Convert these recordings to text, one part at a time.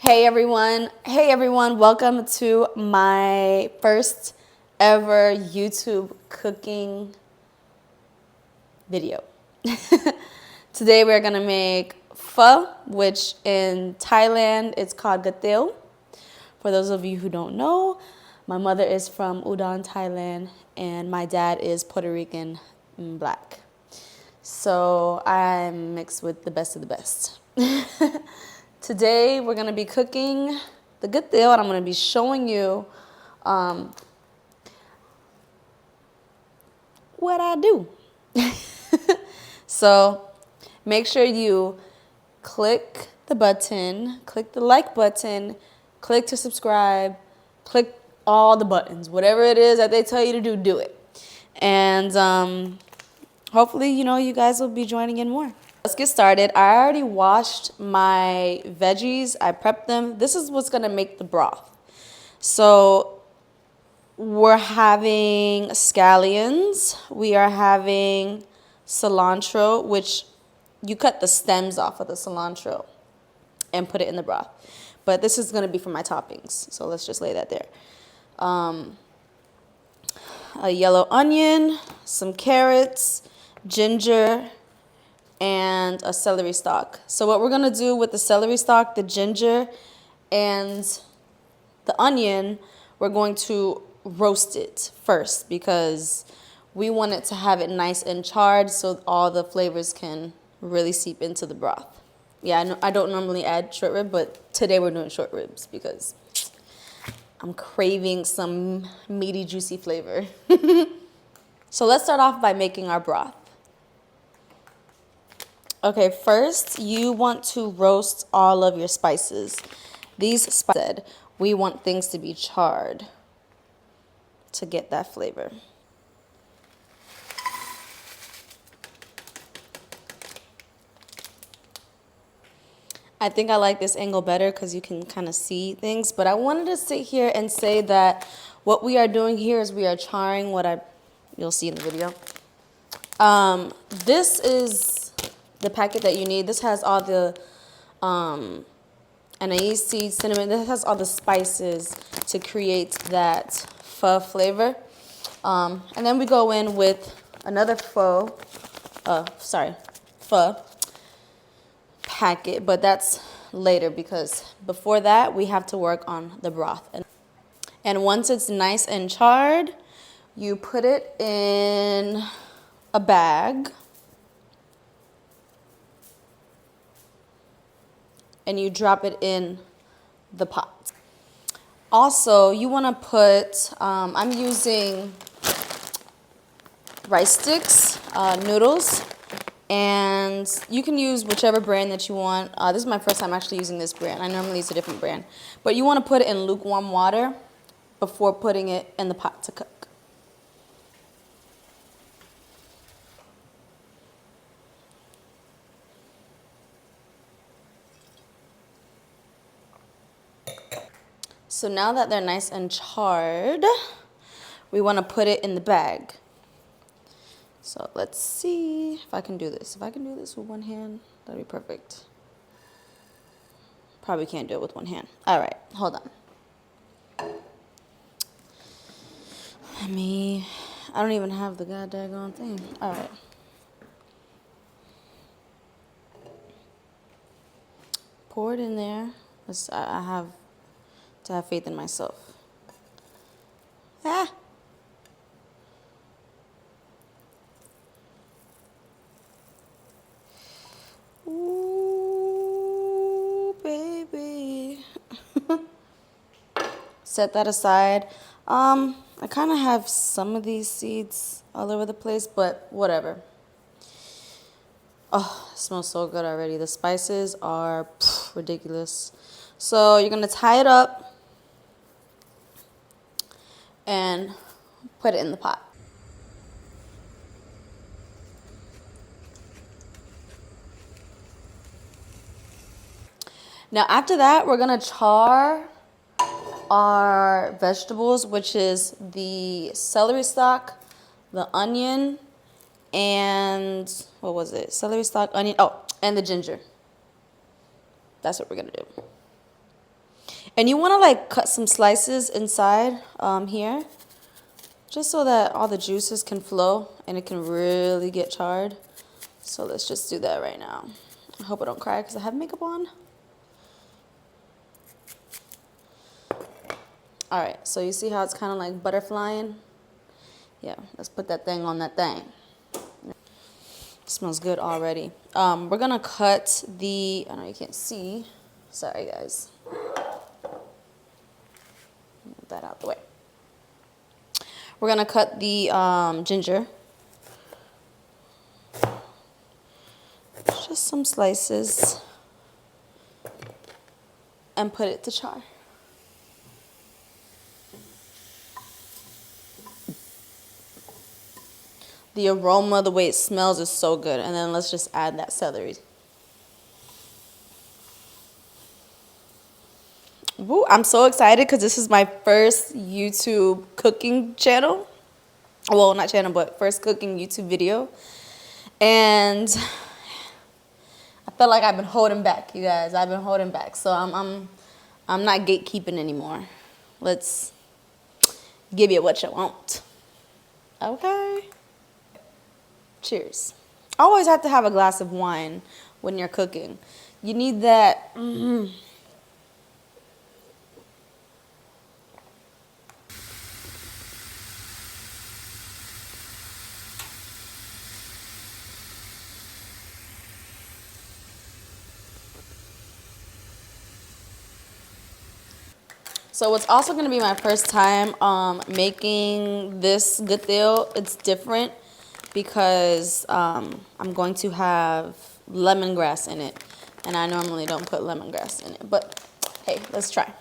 Hey everyone, welcome to my first ever YouTube cooking video. Today we're gonna make pho, which in Thailand it's called gateo. For those of you who don't know, my mother is from Udon, Thailand, and my dad is Puerto Rican and black. So I'm mixed with the best of the best. Today we're gonna be cooking the gateo, and I'm gonna be showing you what I do. So make sure you click the button, click the like button, click to subscribe, click all the buttons. Whatever it is that they tell you to do, do it. And hopefully, you guys will be joining in more. Let's get started. I already washed my veggies. I prepped them. This is what's going to make the broth. So we're having scallions. We are having cilantro, which you cut the stems off of the cilantro and put it in the broth. But this is going to be for my toppings. So let's just lay that there. A yellow onion, some carrots, ginger, and a celery stalk. So what we're going to do with the celery stalk, the ginger, and the onion, we're going to roast it first because we want it to have it nice and charred so all the flavors can really seep into the broth. Yeah, I don't normally add short rib, but today we're doing short ribs because I'm craving some meaty, juicy flavor. So let's start off by making our broth. Okay, first you want to roast all of your spices. These spices, we want things to be charred to get that flavor. I think I like this angle better because you can kind of see things, but I wanted to sit here and say that what we are doing here is we are charring you'll see in the video. This is the packet that you need. This has all the anise seed, cinnamon. This has all the spices to create that pho flavor. And then we go in with another pho packet, but that's later because before that we have to work on the broth. And once it's nice and charred, you put it in a bag. And you drop it in the pot. Also, you want to put, I'm using rice sticks, noodles, and you can use whichever brand that you want. This is my first time actually using this brand. I normally use a different brand. But you want to put it in lukewarm water before putting it in the pot to cook. So now that they're nice and charred, we want to put it in the bag. So let's see if I can do this. If I can do this with one hand, that'd be perfect. Probably can't do it with one hand. All right, hold on. I don't even have the goddamn thing. All right. Pour it in there. I have to have faith in myself. Ooh, baby. Set that aside. I kind of have some of these seeds all over the place, but whatever. Oh, it smells so good already. The spices are ridiculous. So you're going to tie it up and put it in the pot. Now after that, we're going to char our vegetables, which is the celery stalk, the onion, and what was it? Celery stalk, onion, and the ginger. That's what we're going to do. And you want to like cut some slices inside here, just so that all the juices can flow and it can really get charred. So let's just do that right now. I hope I don't cry because I have makeup on. All right, so you see how it's kind of like butterflying? Yeah, let's put that thing on that thing. It smells good already. We're gonna cut the, I know you can't see. Sorry guys. Move that out the way. We're gonna cut the ginger. Just some slices. And put it to char. The aroma, the way it smells is so good. And then let's just add that celery. Woo, I'm so excited because this is my first YouTube cooking channel. Well, not channel, but first cooking YouTube video. And I feel like I've been holding back, you guys. I've been holding back. So I'm not gatekeeping anymore. Let's give you what you want. Okay. Cheers. Always have to have a glass of wine when you're cooking. You need that. So it's also going to be my first time making this gâteau. It's different because I'm going to have lemongrass in it. And I normally don't put lemongrass in it. But hey, let's try.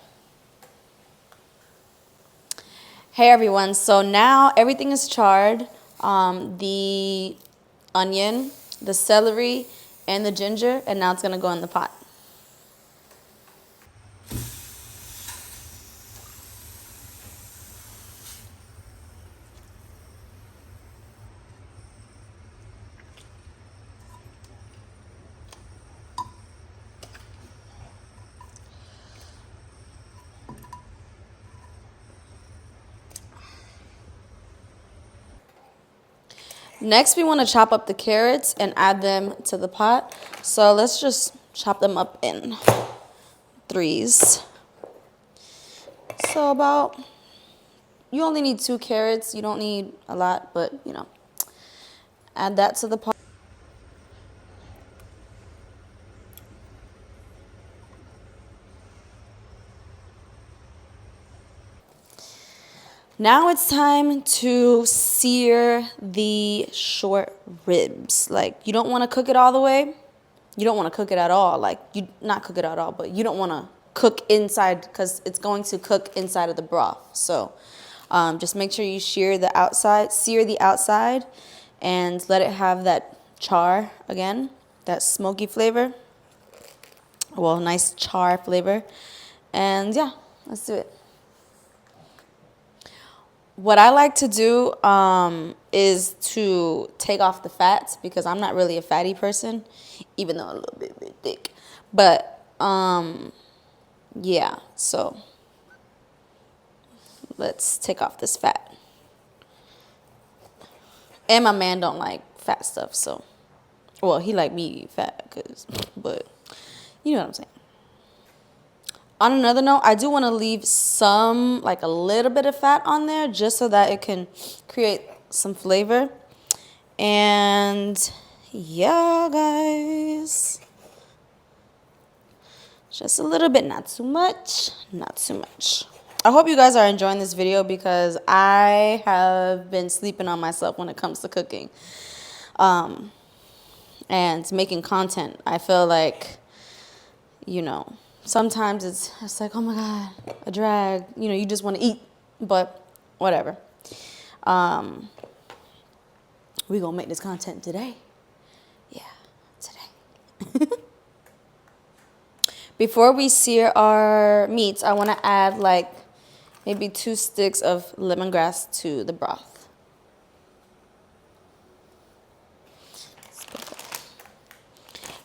Hey everyone, so now everything is charred. The onion, the celery, and the ginger. And now it's going to go in the pot. Next, we want to chop up the carrots and add them to the pot. So let's just chop them up in threes. So you only need 2 carrots. You don't need a lot, but you know, add that to the pot. Now it's time to sear the short ribs. Like, you don't want to cook it all the way. You don't want to cook it at all. Like, not cook it at all, but you don't want to cook inside because it's going to cook inside of the broth. So just make sure you sear the outside and let it have that char again, that smoky flavor. Well, nice char flavor. And yeah, let's do it. What I like to do is to take off the fats because I'm not really a fatty person, even though I'm a little bit thick. But yeah, so let's take off this fat. And my man don't like fat stuff, so well, he like me fat, but you know what I'm saying. On another note, I do want to leave some, like a little bit of fat on there just so that it can create some flavor. And yeah, guys. Just a little bit, not too much, not too much. I hope you guys are enjoying this video because I have been sleeping on myself when it comes to cooking and making content. I feel like, you know, sometimes it's like, oh my God, a drag. You know, you just want to eat, but whatever. We gonna make this content today. Yeah, today. Before we sear our meats, I want to add like maybe 2 sticks of lemongrass to the broth.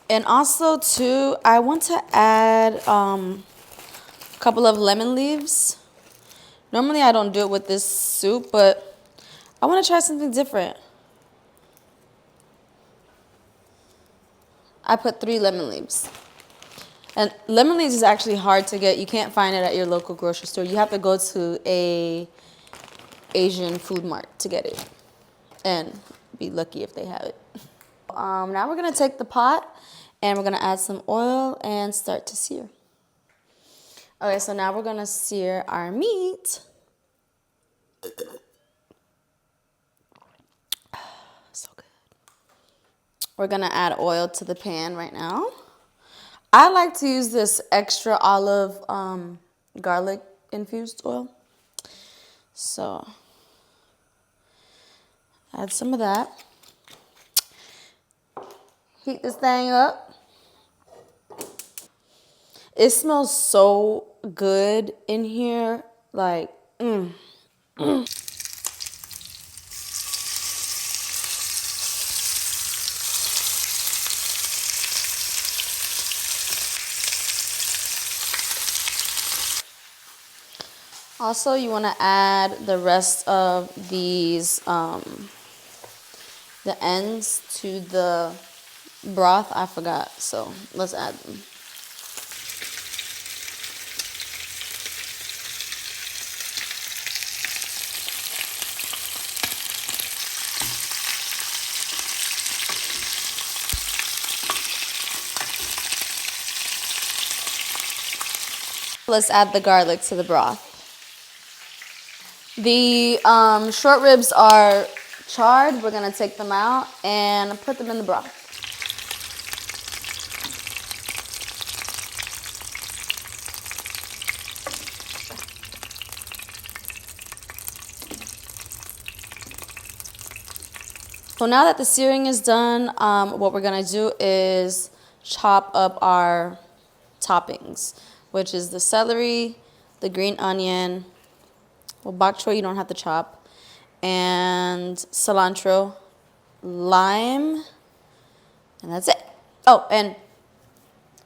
And also too, I want to add a couple of lemon leaves. Normally I don't do it with this soup, but I want to try something different. I put 3 lemon leaves. And lemon leaves is actually hard to get. You can't find it at your local grocery store. You have to go to a Asian food mart to get it. And be lucky if they have it. Now we're going to take the pot and we're going to add some oil and start to sear. Okay, so now we're going to sear our meat. So good. We're going to add oil to the pan right now. I like to use this extra olive garlic infused oil. So add some of that. Heat this thing up. It smells so good in here. Like, Also, you want to add the rest of these, the ends to the broth. I forgot, so let's add them. Let's add the garlic to the broth. The short ribs are charred. We're going to take them out and put them in the broth. So now that the searing is done, what we're going to do is chop up our toppings, which is the celery, the green onion, well, bok choy you don't have to chop, and cilantro, lime, and that's it. Oh, and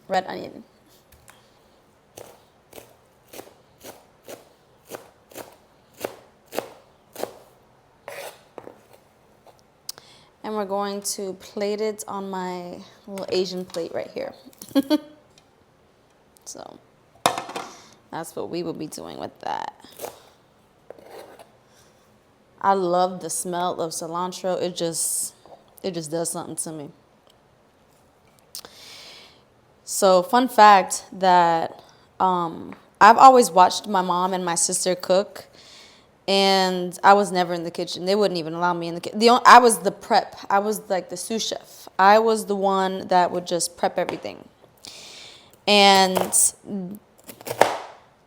red onion. And we're going to plate it on my little Asian plate right here. So that's what we will be doing with that. I love the smell of cilantro. It just does something to me. So fun fact that I've always watched my mom and my sister cook, and I was never in the kitchen. They wouldn't even allow me in the kitchen. I was the prep. I was like the sous chef. I was the one that would just prep everything. And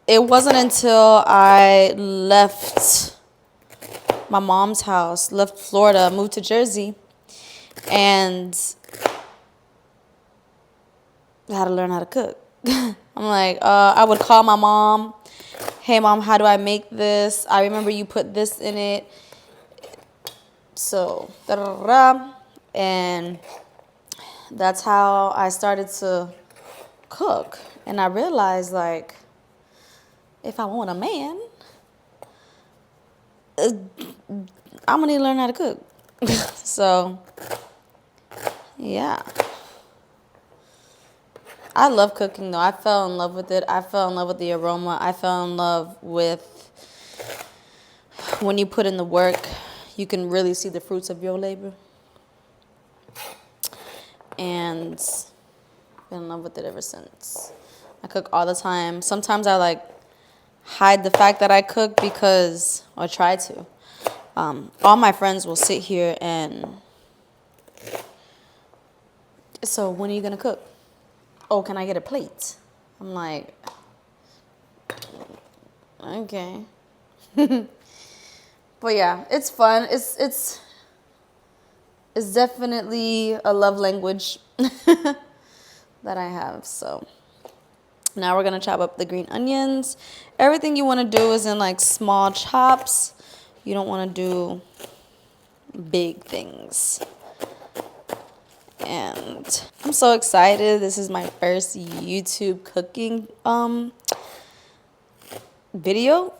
it wasn't until I left my mom's house, left Florida, moved to Jersey, and I had to learn how to cook. I'm like, I would call my mom. Hey, Mom, how do I make this? I remember you put this in it. So, and that's how I started to cook. And I realized, like, if I want a man, I'm going to need to learn how to cook. So, yeah. I love cooking, though. I fell in love with it. I fell in love with the aroma. I fell in love with when you put in the work, you can really see the fruits of your labor. And I've been in love with it ever since. I cook all the time. Sometimes I, like, hide the fact that I cook because, or try to. All my friends will sit here and, so when are you going to cook? Oh, can I get a plate? I'm like, okay. But yeah, it's fun. It's definitely a love language that I have. So now we're going to chop up the green onions. Everything you want to do is in like small chops. You don't want to do big things. And I'm so excited. This is my first YouTube cooking video.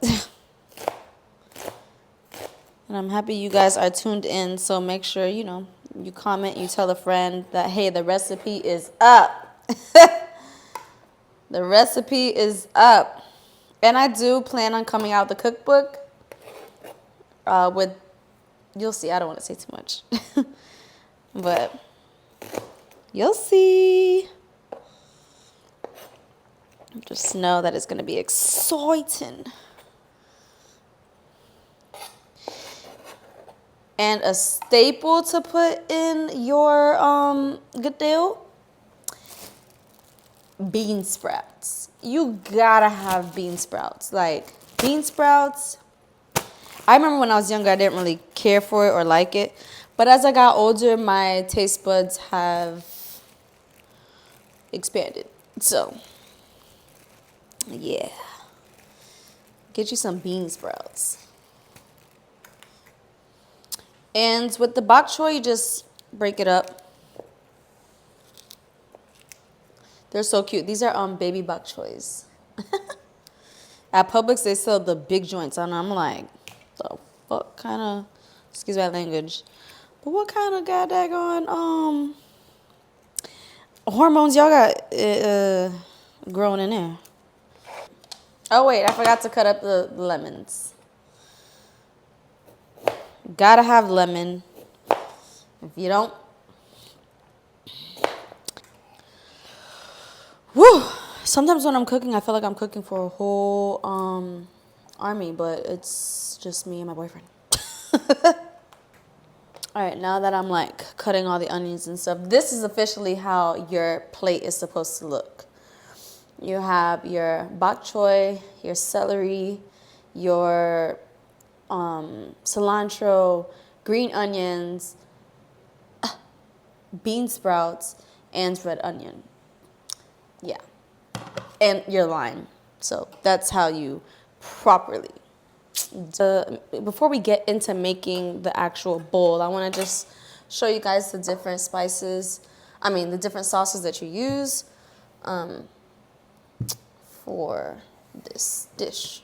And I'm happy you guys are tuned in. So make sure, you comment, you tell a friend that, hey, the recipe is up. The recipe is up. And I do plan on coming out the cookbook with, you'll see, I don't want to say too much. But you'll see. Just know that it's going to be exciting. And a staple to put in your good deal, bean sprouts. You gotta have bean sprouts. Like, bean sprouts, I remember when I was younger, I didn't really care for it or like it. But as I got older, my taste buds have expanded. So, yeah. Get you some bean sprouts. And with the bok choy, you just break it up. They're so cute. These are baby bok choys. At Publix, they sell the big joints. And I'm like, the fuck kind of, excuse my language, but what kind of goddamn hormones y'all got growing in there? Oh, wait, I forgot to cut up the lemons. Gotta have lemon. If you don't, whew. Sometimes when I'm cooking, I feel like I'm cooking for a whole army, but it's just me and my boyfriend. All right, now that I'm like cutting all the onions and stuff, this is officially how your plate is supposed to look. You have your bok choy, your celery, your cilantro, green onions, bean sprouts, and red onion. Yeah. And your lime. So that's how you properly. Before we get into making the actual bowl, I want to just show you guys the different spices. The different sauces that you use for this dish.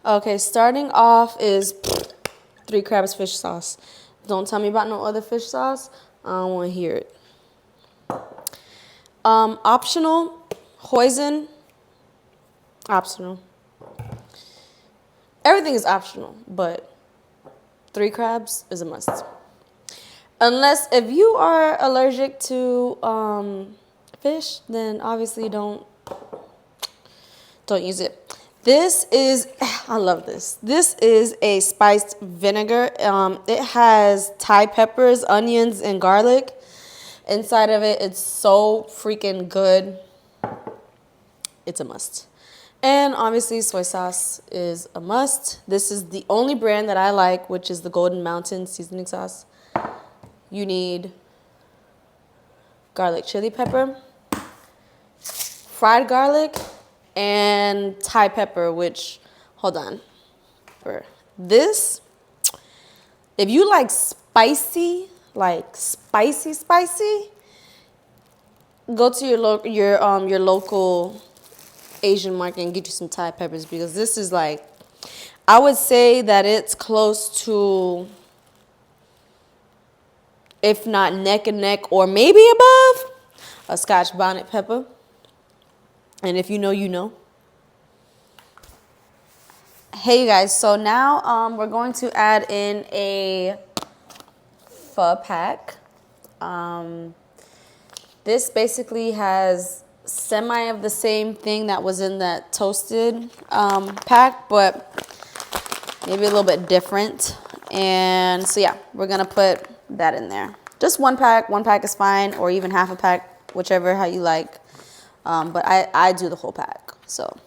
Okay, starting off is 3 crabs fish sauce. Don't tell me about no other fish sauce. I don't want to hear it. Optional, hoisin, optional. Everything is optional, but 3 crabs is a must. Unless if you are allergic to fish, then obviously don't use it. This is, I love this. This is a spiced vinegar. It has Thai peppers, onions, and garlic inside of it. It's so freaking good. It's a must. And obviously soy sauce is a must. This is the only brand that I like, which is the Golden Mountain seasoning sauce. You need garlic chili pepper, fried garlic, and Thai pepper, which, hold on. For this, if you like spicy, go to your local Asian market and get you some Thai peppers, because this is like, I would say that it's close to, if not neck and neck or maybe above, a Scotch bonnet pepper. And if you know, you know. Hey, you guys. So now we're going to add in a pho pack. This basically has semi of the same thing that was in that toasted pack, but maybe a little bit different. And so, yeah, we're going to put that in there. Just 1 pack. 1 pack is fine, or even half a pack, whichever how you like. But I do the whole pack. So,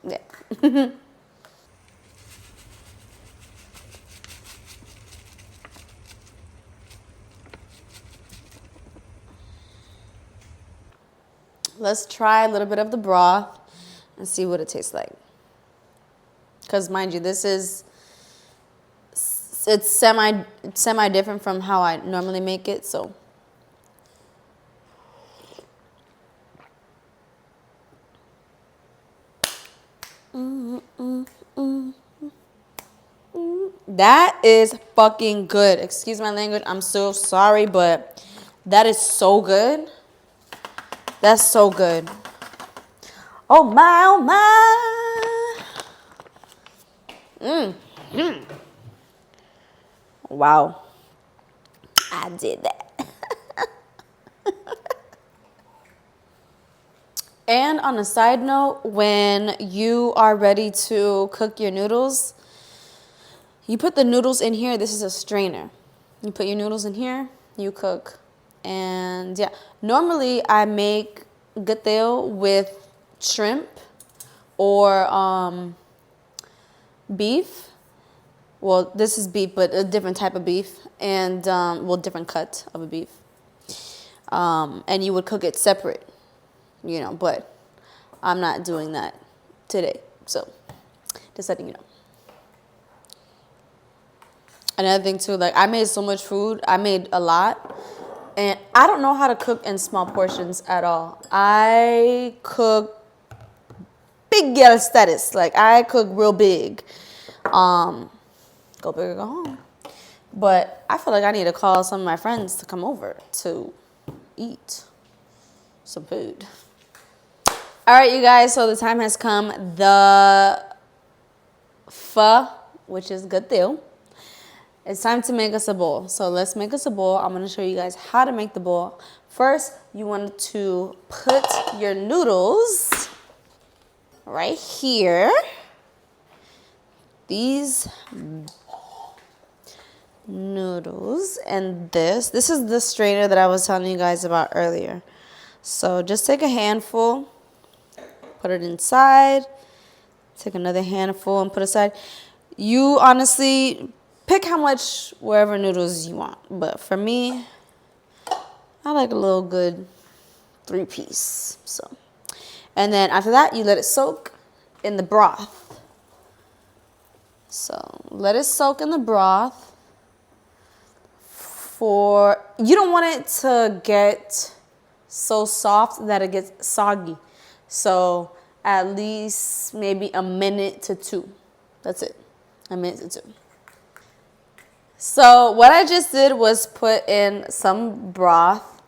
yeah. Let's try a little bit of the broth and see what it tastes like. Because mind you, it's semi different from how I normally make it. So That is fucking good. Excuse my language. I'm so sorry, but that is so good. That's so good. Oh my, oh my. Wow. I did that. And on a side note, when you are ready to cook your noodles, you put the noodles in here. This is a strainer. You put your noodles in here, you cook. And yeah, normally I make gateo with shrimp or beef. Well, this is beef, but a different type of beef. And, different cut of a beef. And you would cook it separate. But I'm not doing that today. So, just letting you know. Another thing too, like I made so much food. I made a lot. And I don't know how to cook in small portions at all. I cook big girl status. Like I cook real big. Go big or go home. But I feel like I need to call some of my friends to come over to eat some food. All right, you guys, so the time has come. The pho, which is gateo, it's time to make us a bowl. So let's make us a bowl. I'm going to show you guys how to make the bowl. First, you want to put your noodles right here. These noodles and this is the strainer that I was telling you guys about earlier. So just take a handful. Put it inside. Take another handful and put aside. You honestly pick how much wherever noodles you want. But for me, I like a little good 3-piece. So, and then after that, you let it soak in the broth. So let it soak in the broth you don't want it to get so soft that it gets soggy. So at least maybe a minute to 2. That's it. A minute to 2. So what I just did was put in some broth.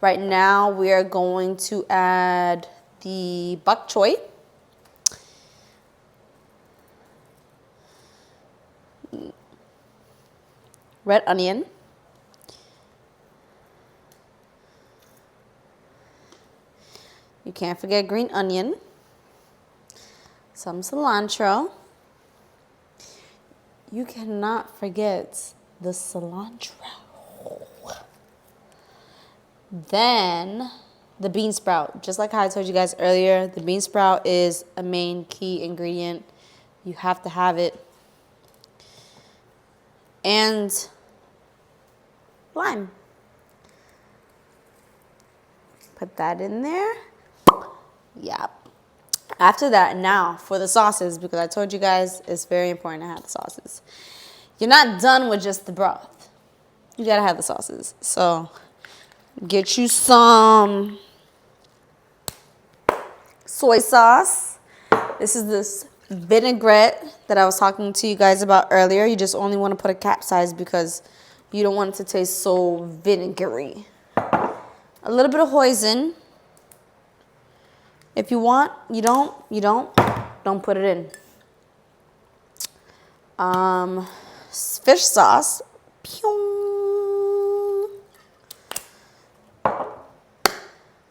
Right now we are going to add the bok choy. Red onion. You can't forget green onion, some cilantro. You cannot forget the cilantro. Then the bean sprout. Just like how I told you guys earlier, the bean sprout is a main key ingredient. You have to have it. And lime. Put that in there. Yeah. After that, now for the sauces, because I told you guys it's very important to have the sauces. You're not done with just the broth. You gotta have the sauces. So get you some soy sauce. This is this vinaigrette that I was talking to you guys about earlier. You just only want to put a capsize because you don't want it to taste so vinegary. A little bit of hoisin. If you want, you don't put it in. Fish sauce. Pew.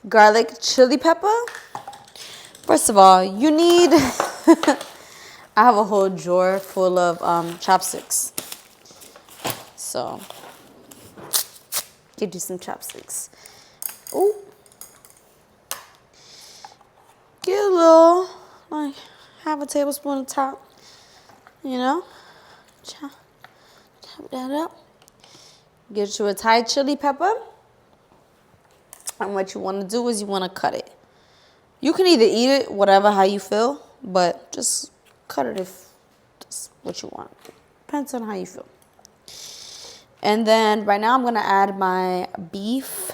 Garlic chili pepper. First of all, you need, I have a whole drawer full of chopsticks. So, get you some chopsticks. Ooh. Get a little, like, half a tablespoon of top, chop that up. Get you a Thai chili pepper. And what you want to do is you want to cut it. You can either eat it, whatever, how you feel, but just cut it if that's what you want. Depends on how you feel. And then right now I'm going to add my beef.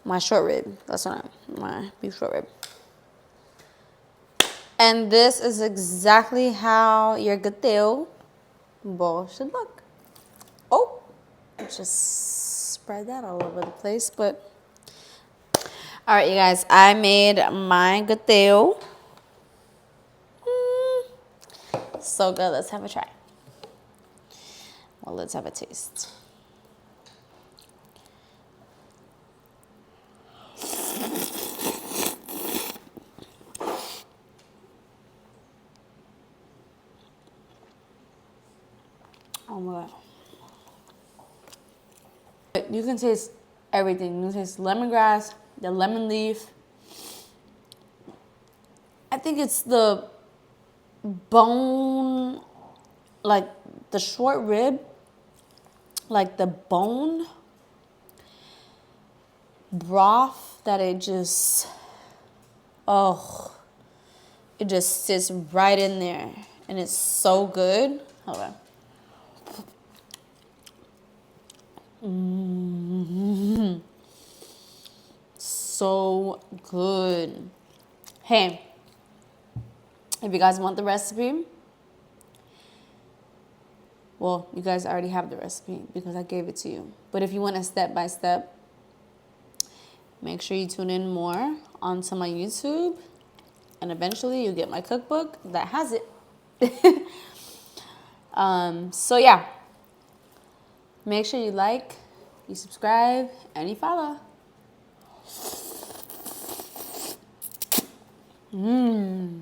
My short rib. That's what my beef short rib. And this is exactly how your gâteau bowl should look. Oh, just spread that all over the place. But all right, you guys, I made my gâteau. So good. Let's have a try. Well, let's have a taste. Oh my God. You can taste everything. You can taste lemongrass, the lemon leaf. I think it's the bone, like the short rib, like the bone broth that it just, oh, it just sits right in there. And it's so good. Hold on. So good. Hey, if you guys want the recipe, well, you guys already have the recipe because I gave it to you. But if you want a step-by-step, make sure you tune in more onto my YouTube. And eventually you'll get my cookbook that has it. So yeah, make sure you like, you subscribe, and you follow. Mmm.